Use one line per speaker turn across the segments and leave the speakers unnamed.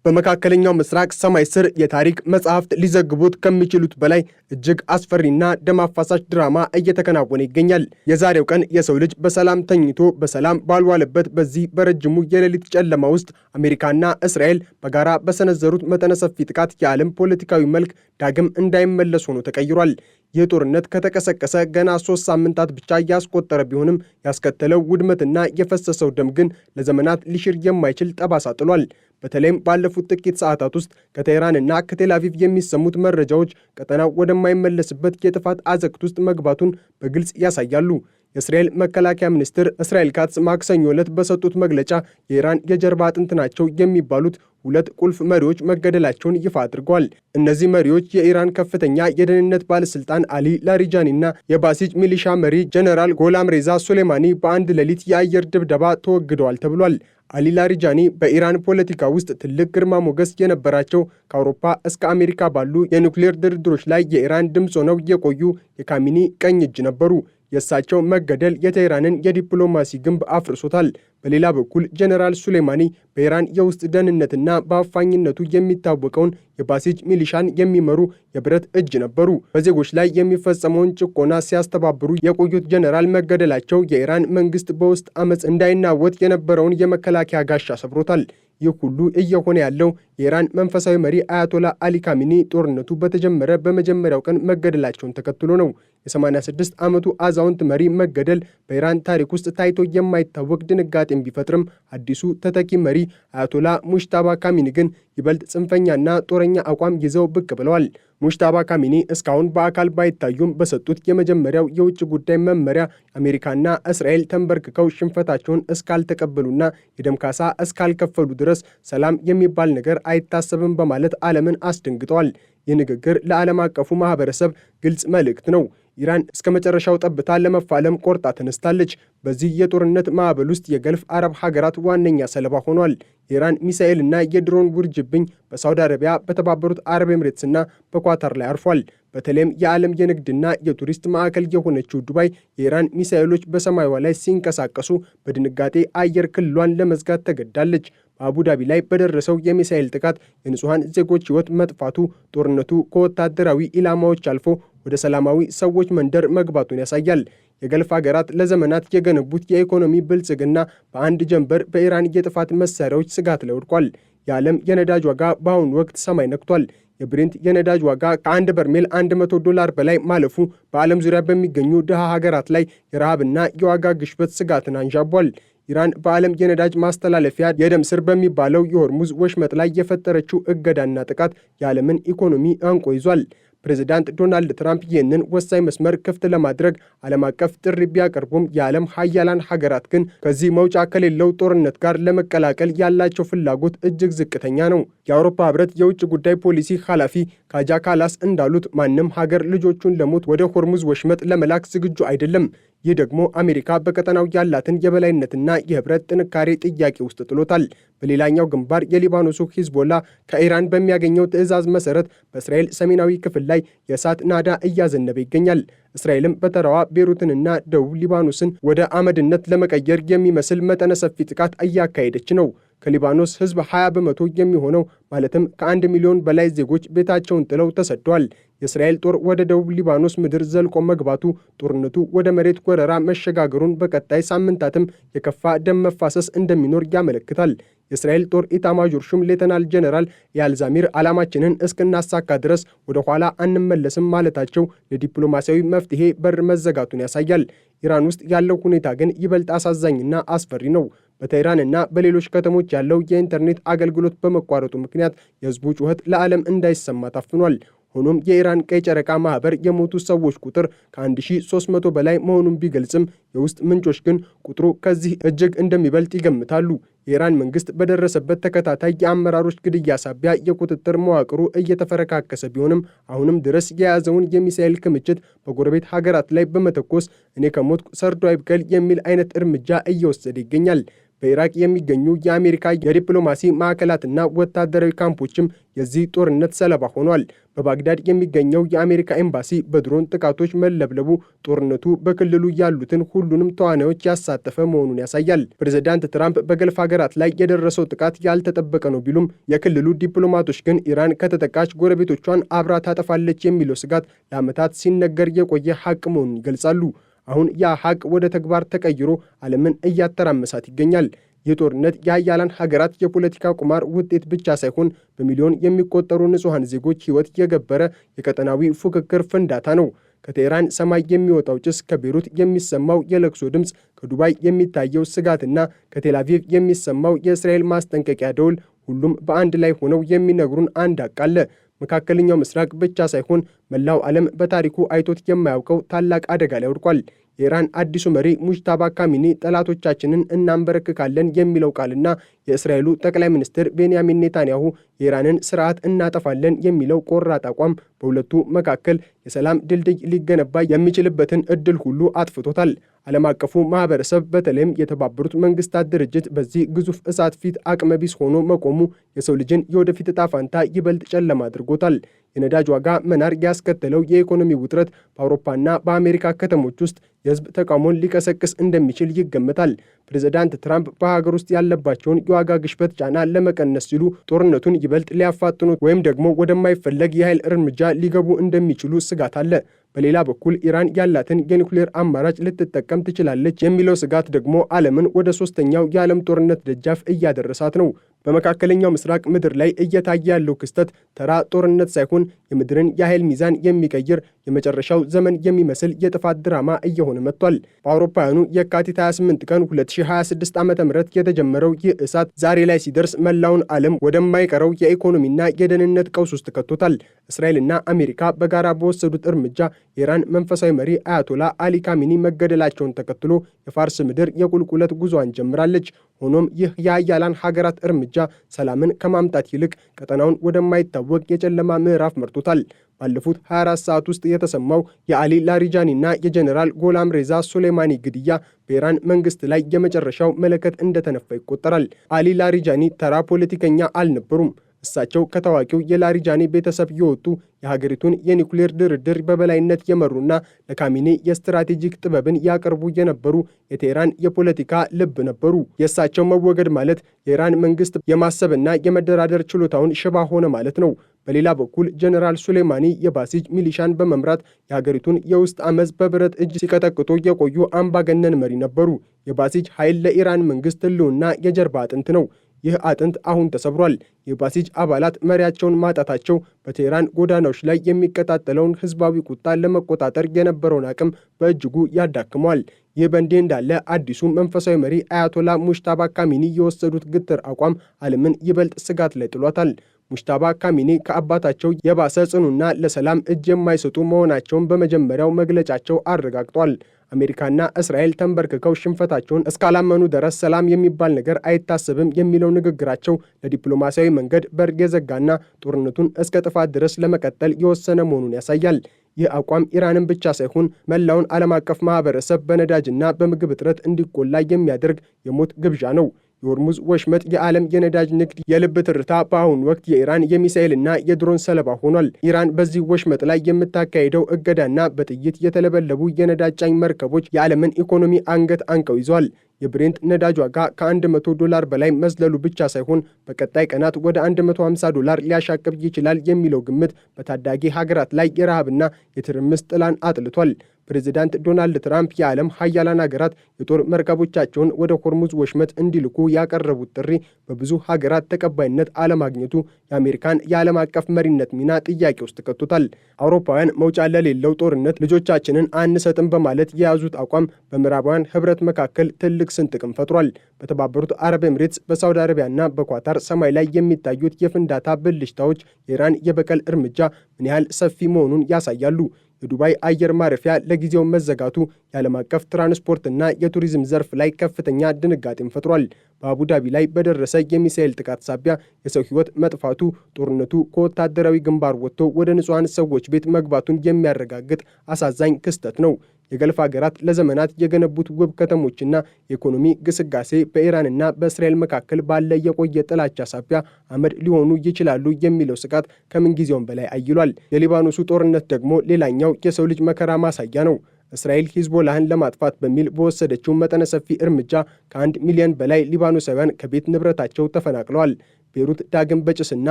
በመካከለኛው ምስራቅ ሰማይ ስር የታሪክ መጽሐፍት ሊዘግቡት ከሚችሉት በላይ እጅግ አስፈሪና ደም አፋሳሽ ድራማ እየተከናወነ ይገኛል። የዛሬው ቀን የሰው ልጅ በሰላም ተኝቶ በሰላም ባልዋለበት በዚህ በረጅሙ የሌሊት ጨለማ ውስጥ አሜሪካና እስራኤል በጋራ በሰነዘሩት መጠነ ሰፊ ጥቃት የዓለም ፖለቲካዊ መልክ ዳግም እንዳይመለስ ሆኖ ተቀይሯል። ይህ ጦርነት ከተቀሰቀሰ ገና 3 ሳምንታት ብቻ ያስቆጠረ ቢሆንም ያስከተለው ውድመትና የፈሰሰው ደም ግን ለዘመናት ሊሽር የማይችል ጠባሳ ጥሏል። በተለይም ባለፉት ጥቂት ሰዓታት ውስጥ ከቴህራንና ከቴል አቪቭ የሚሰሙት መረጃዎች ቀጠናው ወደማይመለስበት የጥፋት አዘቅት ውስጥ መግባቱን በግልጽ ያሳያሉ። የእስራኤል መከላከያ ሚኒስትር እስራኤል ካትዝ ማክሰኞ ዕለት በሰጡት መግለጫ የኢራን የጀርባ አጥንት ናቸው የሚባሉት 2 ቁልፍ መሪዎች መገደላቸውን ይፋ አድርገዋል። እነዚህ መሪዎች የኢራን ከፍተኛ የደህንነት ባለስልጣን አሊ ላሪጃኒና የባሲጅ ሚሊሻ መሪ ጀነራል ጎላም ሬዛ ሱሌማኒ በአንድ ሌሊት የአየር ድብደባ ተወግደዋል ተብሏል። አሊ ላሪጃኒ በኢራን ፖለቲካ ውስጥ ትልቅ ግርማ ሞገስ የነበራቸው ከአውሮፓ እስከ አሜሪካ ባሉ የኒውክሌር ድርድሮች ላይ የኢራን ድምፅ ሆነው የቆዩ የካሚኒ ቀኝ እጅ ነበሩ። የእሳቸው መገደል የቴህራንን የዲፕሎማሲ ግንብ አፍርሶታል። በሌላ በኩል ጀነራል ሱሌማኒ በኢራን የውስጥ ደህንነትና በአፋኝነቱ የሚታወቀውን የባሲጅ ሚሊሻን የሚመሩ የብረት እጅ ነበሩ። በዜጎች ላይ የሚፈጸመውን ጭቆና ሲያስተባብሩ የቆዩት ጀነራል መገደላቸው የኢራን መንግስት በውስጥ አመፅ እንዳይናወጥ የነበረውን የመከላከያ ጋሻ ሰብሮታል። ይህ ሁሉ እየሆነ ያለው የኢራን መንፈሳዊ መሪ አያቶላ አሊ ካሚኒ ጦርነቱ በተጀመረ በመጀመሪያው ቀን መገደላቸውን ተከትሎ ነው። የ86 ዓመቱ አዛውንት መሪ መገደል በኢራን ታሪክ ውስጥ ታይቶ የማይታወቅ ድንጋጤን ቢፈጥርም አዲሱ ተተኪ መሪ አያቶላ ሙሽታባ ካሚኒ ግን ይበልጥ ጽንፈኛና ጦረኛ አቋም ይዘው ብቅ ብለዋል። ሙሽታባ ካሚኒ እስካሁን በአካል ባይታዩም በሰጡት የመጀመሪያው የውጭ ጉዳይ መመሪያ አሜሪካና እስራኤል ተንበርክከው ሽንፈታቸውን እስካልተቀበሉና የደም ካሳ እስካልከፈሉ ድረስ ሰላም የሚባል ነገር አይታሰብም በማለት ዓለምን አስደንግጠዋል። ይህ ንግግር ለዓለም አቀፉ ማህበረሰብ ግልጽ መልእክት ነው። ኢራን እስከ መጨረሻው ጠብታ ለመፋለም ቆርጣ ተነስታለች። በዚህ የጦርነት ማዕበል ውስጥ የገልፍ አረብ ሀገራት ዋነኛ ሰለባ ሆኗል። የኢራን ሚሳኤልና የድሮን ውርጅብኝ በሳውዲ አረቢያ፣ በተባበሩት አረብ ኤምሬትስና በኳታር ላይ አርፏል። በተለይም የዓለም የንግድና የቱሪስት ማዕከል የሆነችው ዱባይ የኢራን ሚሳኤሎች በሰማይዋ ላይ ሲንቀሳቀሱ በድንጋጤ አየር ክልሏን ለመዝጋት ተገድዳለች። በአቡዳቢ ላይ በደረሰው የሚሳኤል ጥቃት የንጹሐን ዜጎች ሕይወት መጥፋቱ ጦርነቱ ከወታደራዊ ኢላማዎች አልፎ ወደ ሰላማዊ ሰዎች መንደር መግባቱን ያሳያል። የገልፍ ሀገራት ለዘመናት የገነቡት የኢኮኖሚ ብልጽግና በአንድ ጀንበር በኢራን የጥፋት መሳሪያዎች ስጋት ላይ ወድቋል። የዓለም የነዳጅ ዋጋ በአሁኑ ወቅት ሰማይ ነክቷል። የብሬንት የነዳጅ ዋጋ ከአንድ በርሜል $100 በላይ ማለፉ በዓለም ዙሪያ በሚገኙ ድሃ ሀገራት ላይ የረሃብና የዋጋ ግሽበት ስጋትን አንዣቧል። ኢራን በዓለም የነዳጅ ማስተላለፊያ የደም ስር በሚባለው የሆርሙዝ ወሽመጥ ላይ የፈጠረችው እገዳና ጥቃት የዓለምን ኢኮኖሚ አንቆ ይዟል። ፕሬዚዳንት ዶናልድ ትራምፕ ይህንን ወሳኝ መስመር ክፍት ለማድረግ ዓለም አቀፍ ጥሪ ቢያቀርቡም የዓለም ሀያላን ሀገራት ግን ከዚህ መውጫ ከሌለው ጦርነት ጋር ለመቀላቀል ያላቸው ፍላጎት እጅግ ዝቅተኛ ነው። የአውሮፓ ሕብረት የውጭ ጉዳይ ፖሊሲ ኃላፊ ካጃ ካላስ እንዳሉት ማንም ሀገር ልጆቹን ለሞት ወደ ሆርሙዝ ወሽመጥ ለመላክ ዝግጁ አይደለም። ይህ ደግሞ አሜሪካ በቀጠናው ያላትን የበላይነትና የህብረት ጥንካሬ ጥያቄ ውስጥ ጥሎታል። በሌላኛው ግንባር የሊባኖሱ ሂዝቦላ ከኢራን በሚያገኘው ትዕዛዝ መሰረት በእስራኤል ሰሜናዊ ክፍል ላይ የእሳት ናዳ እያዘነበ ይገኛል። እስራኤልም በተራዋ ቤሩትንና ደቡብ ሊባኖስን ወደ አመድነት ለመቀየር የሚመስል መጠነ ሰፊ ጥቃት እያካሄደች ነው። ከሊባኖስ ህዝብ 20 በመቶ የሚሆነው ማለትም ከ1 ሚሊዮን በላይ ዜጎች ቤታቸውን ጥለው ተሰደዋል። የእስራኤል ጦር ወደ ደቡብ ሊባኖስ ምድር ዘልቆ መግባቱ ጦርነቱ ወደ መሬት ወረራ መሸጋገሩን በቀጣይ ሳምንታትም የከፋ ደም መፋሰስ እንደሚኖር ያመለክታል። የእስራኤል ጦር ኢታማዦር ሹም ሌተናል ጀነራል ኢያል ዛሚር ዓላማችንን እስክናሳካ ድረስ ወደ ኋላ አንመለስም ማለታቸው ለዲፕሎማሲያዊ መፍትሄ በር መዘጋቱን ያሳያል። ኢራን ውስጥ ያለው ሁኔታ ግን ይበልጥ አሳዛኝና አስፈሪ ነው። በቴህራንና በሌሎች ከተሞች ያለው የኢንተርኔት አገልግሎት በመቋረጡ ምክንያት የህዝቡ ጩኸት ለዓለም እንዳይሰማ ታፍኗል። ሆኖም የኢራን ቀይ ጨረቃ ማህበር የሞቱ ሰዎች ቁጥር ከ1300 በላይ መሆኑን ቢገልጽም የውስጥ ምንጮች ግን ቁጥሩ ከዚህ እጅግ እንደሚበልጥ ይገምታሉ። የኢራን መንግስት በደረሰበት ተከታታይ የአመራሮች ግድያ ሳቢያ የቁጥጥር መዋቅሩ እየተፈረካከሰ ቢሆንም አሁንም ድረስ የያዘውን የሚሳኤል ክምችት በጎረቤት ሀገራት ላይ በመተኮስ እኔ ከሞት ሰርዶ አይብቀል የሚል አይነት እርምጃ እየወሰደ ይገኛል። በኢራቅ የሚገኙ የአሜሪካ የዲፕሎማሲ ማዕከላትና ወታደራዊ ካምፖችም የዚህ ጦርነት ሰለባ ሆኗል። በባግዳድ የሚገኘው የአሜሪካ ኤምባሲ በድሮን ጥቃቶች መለብለቡ ጦርነቱ በክልሉ ያሉትን ሁሉንም ተዋናዮች ያሳተፈ መሆኑን ያሳያል። ፕሬዝዳንት ትራምፕ በገልፍ ሀገራት ላይ የደረሰው ጥቃት ያልተጠበቀ ነው ቢሉም የክልሉ ዲፕሎማቶች ግን ኢራን ከተጠቃች ጎረቤቶቿን አብራ ታጠፋለች የሚለው ስጋት ለዓመታት ሲነገር የቆየ ሀቅ መሆኑን ይገልጻሉ። አሁን ያ ሀቅ ወደ ተግባር ተቀይሮ ዓለምን እያተራመሳት ይገኛል። ይህ ጦርነት የሀያላን ሀገራት የፖለቲካ ቁማር ውጤት ብቻ ሳይሆን በሚሊዮን የሚቆጠሩ ንጹሐን ዜጎች ሕይወት የገበረ የቀጠናዊ ፉክክር ፍንዳታ ነው። ከቴህራን ሰማይ የሚወጣው ጭስ፣ ከቤሩት የሚሰማው የለቅሶ ድምፅ፣ ከዱባይ የሚታየው ስጋትና ከቴልአቪቭ የሚሰማው የእስራኤል ማስጠንቀቂያ ደውል ሁሉም በአንድ ላይ ሆነው የሚነግሩን አንድ ሀቅ አለ። መካከለኛው ምስራቅ ብቻ ሳይሆን መላው ዓለም በታሪኩ አይቶት የማያውቀው ታላቅ አደጋ ላይ ወድቋል። የኢራን አዲሱ መሪ ሙጅታባ ካሚኒ ጠላቶቻችንን እናንበረክካለን የሚለው ቃልና የእስራኤሉ ጠቅላይ ሚኒስትር ቤንያሚን ኔታንያሁ የኢራንን ስርዓት እናጠፋለን የሚለው ቆራጥ አቋም በሁለቱ መካከል የሰላም ድልድይ ሊገነባ የሚችልበትን እድል ሁሉ አጥፍቶታል። ዓለም አቀፉ ማህበረሰብ በተለይም የተባበሩት መንግስታት ድርጅት በዚህ ግዙፍ እሳት ፊት አቅመቢስ ሆኖ መቆሙ የሰው ልጅን የወደፊት ዕጣ ፈንታ ይበልጥ ጨለማ አድርጎታል። የነዳጅ ዋጋ መናር ያስከተለው የኢኮኖሚ ውጥረት በአውሮፓና በአሜሪካ ከተሞች ውስጥ የህዝብ ተቃውሞን ሊቀሰቅስ እንደሚችል ይገመታል። ፕሬዝዳንት ትራምፕ በሀገር ውስጥ ያለባቸውን የዋጋ ግሽበት ጫና ለመቀነስ ሲሉ ጦርነቱን ይበልጥ ሊያፋጥኑት ወይም ደግሞ ወደማይፈለግ የኃይል እርምጃ ሊገቡ እንደሚችሉ ስጋት አለ። በሌላ በኩል ኢራን ያላትን የኒውክሌር አማራጭ ልትጠቀም ትችላለች የሚለው ስጋት ደግሞ ዓለምን ወደ ሶስተኛው የዓለም ጦርነት ደጃፍ እያደረሳት ነው። በመካከለኛው ምስራቅ ምድር ላይ እየታየ ያለው ክስተት ተራ ጦርነት ሳይሆን የምድርን የኃይል ሚዛን የሚቀይር የመጨረሻው ዘመን የሚመስል የጥፋት ድራማ እየሆነ መጥቷል። በአውሮፓውያኑ የካቲት 28 ቀን 2026 ዓ.ም የተጀመረው ይህ እሳት ዛሬ ላይ ሲደርስ መላውን ዓለም ወደማይቀረው የኢኮኖሚና የደህንነት ቀውስ ውስጥ ከቶታል። እስራኤልና አሜሪካ በጋራ በወሰዱት እርምጃ የኢራን መንፈሳዊ መሪ አያቶላ አሊ ካሚኒ መገደላቸውን ተከትሎ የፋርስ ምድር የቁልቁለት ጉዞዋን ጀምራለች። ሆኖም ይህ የሀያላን ሀገራት እርምጃ ሰላምን ከማምጣት ይልቅ ቀጠናውን ወደማይታወቅ የጨለማ ምዕራፍ መርቶታል። ባለፉት 24 ሰዓት ውስጥ የተሰማው የአሊ ላሪጃኒና የጀኔራል ጎላም ሬዛ ሱሌማኒ ግድያ በኢራን መንግስት ላይ የመጨረሻው መለከት እንደተነፋ ይቆጠራል። አሊ ላሪጃኒ ተራ ፖለቲከኛ አልነበሩም። እሳቸው ከታዋቂው የላሪጃኒ ቤተሰብ የወጡ የሀገሪቱን የኒውክሌር ድርድር በበላይነት የመሩና ለካሚኒ የስትራቴጂክ ጥበብን ያቀርቡ የነበሩ የቴህራን የፖለቲካ ልብ ነበሩ። የእሳቸው መወገድ ማለት የኢራን መንግስት የማሰብና የመደራደር ችሎታውን ሽባ ሆነ ማለት ነው። በሌላ በኩል ጀነራል ሱሌማኒ የባሲጅ ሚሊሻን በመምራት የሀገሪቱን የውስጥ አመፅ በብረት እጅ ሲቀጠቅጡ የቆዩ አምባገነን መሪ ነበሩ። የባሲጅ ኃይል ለኢራን መንግስት ህልውና የጀርባ አጥንት ነው። ይህ አጥንት አሁን ተሰብሯል። የባሲጅ አባላት መሪያቸውን ማጣታቸው በቴህራን ጎዳናዎች ላይ የሚቀጣጠለውን ህዝባዊ ቁጣ ለመቆጣጠር የነበረውን አቅም በእጅጉ ያዳክመዋል። ይህ በእንዲህ እንዳለ አዲሱ መንፈሳዊ መሪ አያቶላ ሙጅታባ ካሚኒ የወሰዱት ግትር አቋም ዓለምን ይበልጥ ስጋት ላይ ጥሏታል። ሙጅታባ ካሚኒ ከአባታቸው የባሰ ጽኑና ለሰላም እጅ የማይሰጡ መሆናቸውን በመጀመሪያው መግለጫቸው አረጋግጧል። አሜሪካና እስራኤል ተንበርክከው ሽንፈታቸውን እስካላመኑ ድረስ ሰላም የሚባል ነገር አይታሰብም የሚለው ንግግራቸው ለዲፕሎማሲያዊ መንገድ በር የዘጋና ጦርነቱን እስከ ጥፋት ድረስ ለመቀጠል የወሰነ መሆኑን ያሳያል። ይህ አቋም ኢራንን ብቻ ሳይሆን መላውን ዓለም አቀፍ ማህበረሰብ በነዳጅና በምግብ እጥረት እንዲቆላ የሚያደርግ የሞት ግብዣ ነው። የሆርሙዝ ወሽመጥ የዓለም የነዳጅ ንግድ የልብ ትርታ በአሁኑ ወቅት የኢራን የሚሳኤልና የድሮን ሰለባ ሆኗል። ኢራን በዚህ ወሽመጥ ላይ የምታካሄደው እገዳና በጥይት የተለበለቡ የነዳጅ ጫኝ መርከቦች የዓለምን ኢኮኖሚ አንገት አንቀው ይዟል። የብሬንት ነዳጅ ዋጋ ከ$100 በላይ መዝለሉ ብቻ ሳይሆን በቀጣይ ቀናት ወደ $150 ሊያሻቅብ ይችላል የሚለው ግምት በታዳጊ ሀገራት ላይ የረሃብና የትርምስ ጥላን አጥልቷል። ፕሬዚዳንት ዶናልድ ትራምፕ የዓለም ሀያላን ሀገራት የጦር መርከቦቻቸውን ወደ ሆርሙዝ ወሽመጥ እንዲልኩ ያቀረቡት ጥሪ በብዙ ሀገራት ተቀባይነት አለማግኘቱ የአሜሪካን የዓለም አቀፍ መሪነት ሚና ጥያቄ ውስጥ ከቶታል። አውሮፓውያን መውጫ ለሌለው ጦርነት ልጆቻችንን አንሰጥም በማለት የያዙት አቋም በምዕራባውያን ህብረት መካከል ትልቅ ስንጥቅም ፈጥሯል። በተባበሩት አረብ ኤምሬትስ፣ በሳውዲ አረቢያና በኳታር ሰማይ ላይ የሚታዩት የፍንዳታ ብልሽታዎች የኢራን የበቀል እርምጃ ምን ያህል ሰፊ መሆኑን ያሳያሉ። የዱባይ አየር ማረፊያ ለጊዜው መዘጋቱ የዓለም አቀፍ ትራንስፖርትና የቱሪዝም ዘርፍ ላይ ከፍተኛ ድንጋጤም ፈጥሯል። በአቡዳቢ ላይ በደረሰ የሚሳኤል ጥቃት ሳቢያ የሰው ሕይወት መጥፋቱ ጦርነቱ ከወታደራዊ ግንባር ወጥቶ ወደ ንጹሐን ሰዎች ቤት መግባቱን የሚያረጋግጥ አሳዛኝ ክስተት ነው። የገልፍ ሀገራት ለዘመናት የገነቡት ውብ ከተሞችና የኢኮኖሚ ግስጋሴ በኢራንና በእስራኤል መካከል ባለ የቆየ ጥላቻ ሳቢያ አመድ ሊሆኑ ይችላሉ የሚለው ስጋት ከምንጊዜውም በላይ አይሏል። የሊባኖሱ ጦርነት ደግሞ ሌላኛው የሰው ልጅ መከራ ማሳያ ነው። እስራኤል ሂዝቦላህን ለማጥፋት በሚል በወሰደችው መጠነ ሰፊ እርምጃ ከ1 ሚሊዮን በላይ ሊባኖሳውያን ከቤት ንብረታቸው ተፈናቅለዋል። ቤሩት ዳግም በጭስና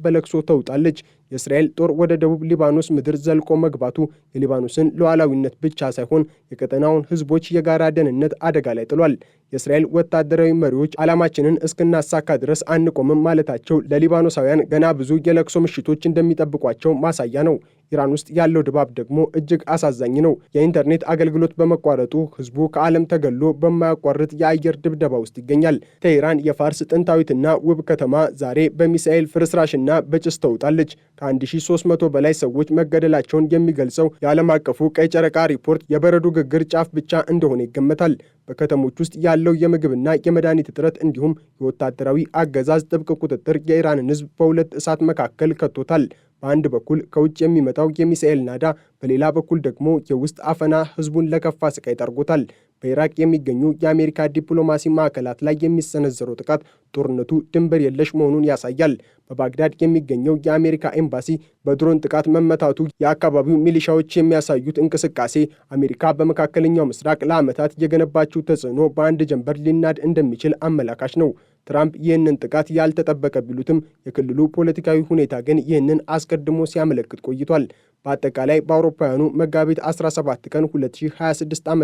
በለቅሶ ተውጣለች። የእስራኤል ጦር ወደ ደቡብ ሊባኖስ ምድር ዘልቆ መግባቱ የሊባኖስን ሉዓላዊነት ብቻ ሳይሆን የቀጠናውን ሕዝቦች የጋራ ደህንነት አደጋ ላይ ጥሏል። የእስራኤል ወታደራዊ መሪዎች ዓላማችንን እስክናሳካ ድረስ አንቆምም ማለታቸው ለሊባኖሳውያን ገና ብዙ የለቅሶ ምሽቶች እንደሚጠብቋቸው ማሳያ ነው። ኢራን ውስጥ ያለው ድባብ ደግሞ እጅግ አሳዛኝ ነው። የኢንተርኔት አገልግሎት በመቋረጡ ሕዝቡ ከዓለም ተገሎ በማያቋርጥ የአየር ድብደባ ውስጥ ይገኛል። ቴሄራን የፋርስ ጥንታዊትና ውብ ከተማ ዛሬ በሚሳኤል ፍርስራሽና በጭስ ተውጣለች። ከ1300 በላይ ሰዎች መገደላቸውን የሚገልጸው የዓለም አቀፉ ቀይ ጨረቃ ሪፖርት የበረዶ ግግር ጫፍ ብቻ እንደሆነ ይገመታል። በከተሞች ውስጥ ያለው የምግብና የመድኃኒት እጥረት እንዲሁም የወታደራዊ አገዛዝ ጥብቅ ቁጥጥር የኢራንን ሕዝብ በሁለት እሳት መካከል ከቶታል። በአንድ በኩል ከውጭ የሚመጣው የሚሳኤል ናዳ፣ በሌላ በኩል ደግሞ የውስጥ አፈና ሕዝቡን ለከፋ ስቃይ ጠርጎታል። በኢራቅ የሚገኙ የአሜሪካ ዲፕሎማሲ ማዕከላት ላይ የሚሰነዘረው ጥቃት ጦርነቱ ድንበር የለሽ መሆኑን ያሳያል። በባግዳድ የሚገኘው የአሜሪካ ኤምባሲ በድሮን ጥቃት መመታቱ የአካባቢው ሚሊሻዎች የሚያሳዩት እንቅስቃሴ አሜሪካ በመካከለኛው ምስራቅ ለዓመታት የገነባችው ተጽዕኖ በአንድ ጀንበር ሊናድ እንደሚችል አመላካች ነው። ትራምፕ ይህንን ጥቃት ያልተጠበቀ ቢሉትም የክልሉ ፖለቲካዊ ሁኔታ ግን ይህንን አስቀድሞ ሲያመለክት ቆይቷል። በአጠቃላይ በአውሮፓውያኑ መጋቢት 17 ቀን 2026 ዓ.ም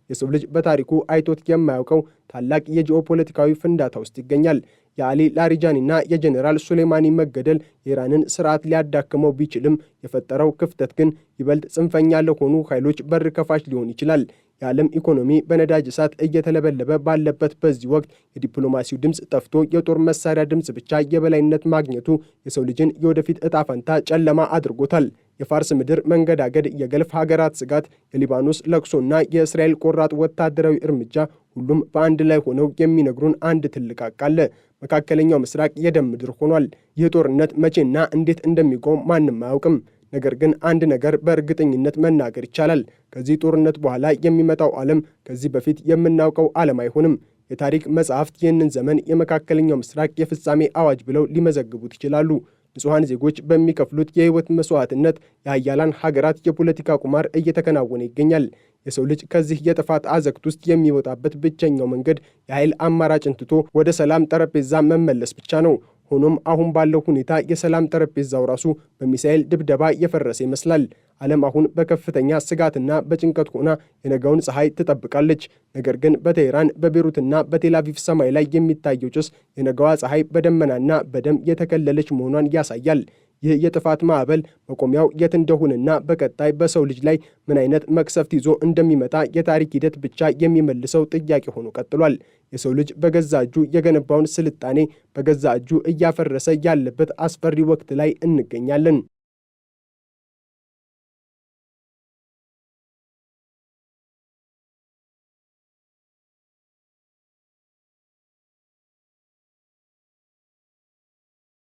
የሰው ልጅ በታሪኩ አይቶት የማያውቀው ታላቅ የጂኦፖለቲካዊ ፍንዳታ ውስጥ ይገኛል። የአሊ ላሪጃኒና የጀኔራል ሱሌማኒ መገደል የኢራንን ስርዓት ሊያዳክመው ቢችልም የፈጠረው ክፍተት ግን ይበልጥ ጽንፈኛ ለሆኑ ኃይሎች በር ከፋች ሊሆን ይችላል። የዓለም ኢኮኖሚ በነዳጅ እሳት እየተለበለበ ባለበት በዚህ ወቅት የዲፕሎማሲው ድምፅ ጠፍቶ የጦር መሳሪያ ድምፅ ብቻ የበላይነት ማግኘቱ የሰው ልጅን የወደፊት ዕጣ ፈንታ ጨለማ አድርጎታል። የፋርስ ምድር መንገዳገድ፣ የገልፍ ሀገራት ስጋት፣ የሊባኖስ ለቅሶና የእስራኤል ቆራጥ ወታደራዊ እርምጃ ሁሉም በአንድ ላይ ሆነው የሚነግሩን አንድ ትልቅ ሐቅ አለ። መካከለኛው ምስራቅ የደም ምድር ሆኗል። ይህ ጦርነት መቼና እንዴት እንደሚቆም ማንም አያውቅም። ነገር ግን አንድ ነገር በእርግጠኝነት መናገር ይቻላል። ከዚህ ጦርነት በኋላ የሚመጣው ዓለም ከዚህ በፊት የምናውቀው ዓለም አይሆንም። የታሪክ መጻሕፍት ይህንን ዘመን የመካከለኛው ምስራቅ የፍጻሜ አዋጅ ብለው ሊመዘግቡት ይችላሉ። ንጹሐን ዜጎች በሚከፍሉት የሕይወት መስዋዕትነት የሀያላን ሀገራት የፖለቲካ ቁማር እየተከናወነ ይገኛል። የሰው ልጅ ከዚህ የጥፋት አዘቅት ውስጥ የሚወጣበት ብቸኛው መንገድ የኃይል አማራጭን ትቶ ወደ ሰላም ጠረጴዛ መመለስ ብቻ ነው። ሆኖም አሁን ባለው ሁኔታ የሰላም ጠረጴዛው ራሱ በሚሳኤል ድብደባ የፈረሰ ይመስላል። ዓለም አሁን በከፍተኛ ስጋትና በጭንቀት ሆና የነገውን ፀሐይ ትጠብቃለች። ነገር ግን በቴህራን በቤሩትና በቴልአቪቭ ሰማይ ላይ የሚታየው ጭስ የነገዋ ፀሐይ በደመናና በደም የተከለለች መሆኗን ያሳያል። ይህ የጥፋት ማዕበል መቆሚያው የት እንደሆነና በቀጣይ በሰው ልጅ ላይ ምን አይነት መቅሰፍት ይዞ እንደሚመጣ የታሪክ ሂደት ብቻ የሚመልሰው ጥያቄ ሆኖ ቀጥሏል። የሰው ልጅ በገዛ እጁ የገነባውን ስልጣኔ በገዛ እጁ እያፈረሰ ያለበት አስፈሪ ወቅት ላይ እንገኛለን።